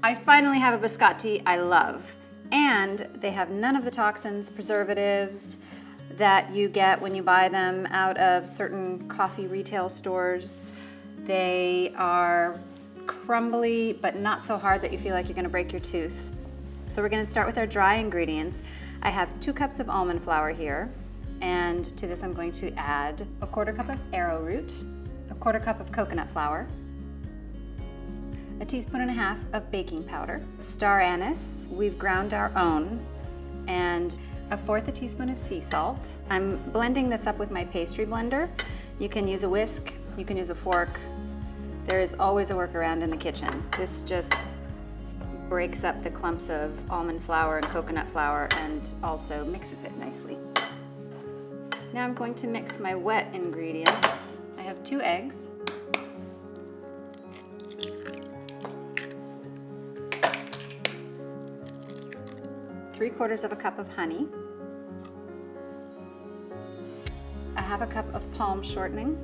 I finally have a biscotti I love, and they have none of the toxins, preservatives that you get when you buy them out of certain coffee retail stores. They are crumbly, but not so hard that you feel like you're gonna break your tooth. So we're gonna start with our dry ingredients. I have 2 cups of almond flour here, and to this I'm going to add a 1/4 cup of arrowroot, a 1/4 cup of coconut flour, a 1.5 teaspoons of baking powder, star anise, we've ground our own, and a 1/4 teaspoon of sea salt. I'm blending this up with my pastry blender. You can use a whisk, you can use a fork. There is always a workaround in the kitchen. This just breaks up the clumps of almond flour and coconut flour and also mixes it nicely. Now I'm going to mix my wet ingredients. I have 2 eggs, ¾ cup of honey, a ½ cup of palm shortening,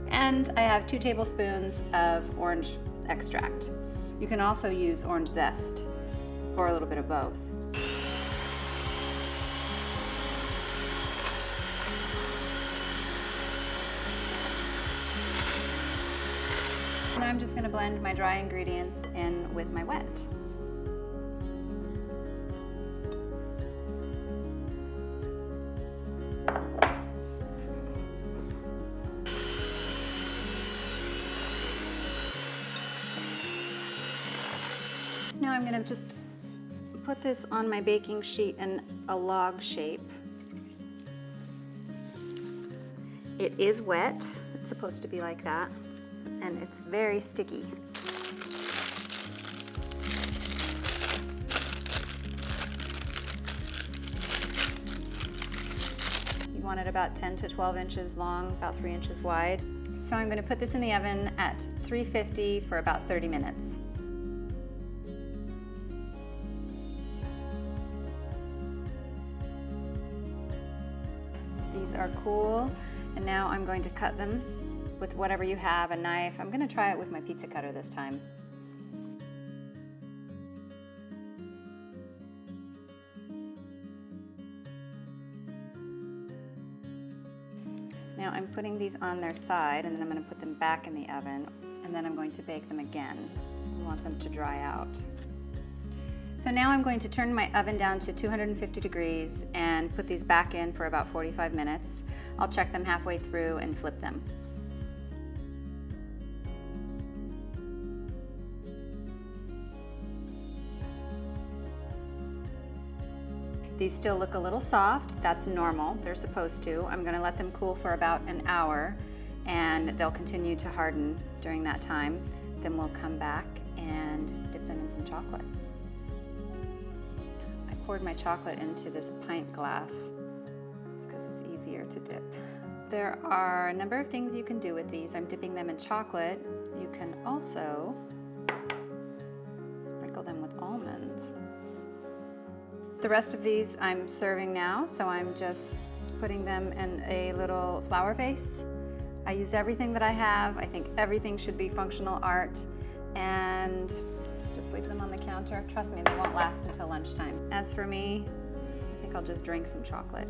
and I have 2 tablespoons of orange extract. You can also use orange zest or a little bit of both. Now I'm just going to blend my dry ingredients in with my wet. Now I'm going to just put this on my baking sheet in a log shape. It is wet, it's supposed to be like that, and it's very sticky. You want it about 10 to 12 inches long, about 3 inches wide. So I'm going to put this in the oven at 350 for about 30 minutes. These are cool, and now I'm going to cut them with whatever you have, a knife. I'm going to try it with my pizza cutter this time. Now I'm putting these on their side, and then I'm going to put them back in the oven, and then I'm going to bake them again. I want them to dry out. So now I'm going to turn my oven down to 250 degrees and put these back in for about 45 minutes. I'll check them halfway through and flip them. These still look a little soft. That's normal. They're supposed to. I'm going to let them cool for about an hour, and they'll continue to harden during that time. Then we'll come back and dip them in some chocolate. Poured my chocolate into this pint glass just because it's easier to dip. There are a number of things you can do with these. I'm dipping them in chocolate. You can also sprinkle them with almonds. The rest of these I'm serving now, so I'm just putting them in a little flower vase. I use everything that I have. I think everything should be functional art, and just leave them on the counter. Trust me, they won't last until lunchtime. As for me, I think I'll just drink some chocolate.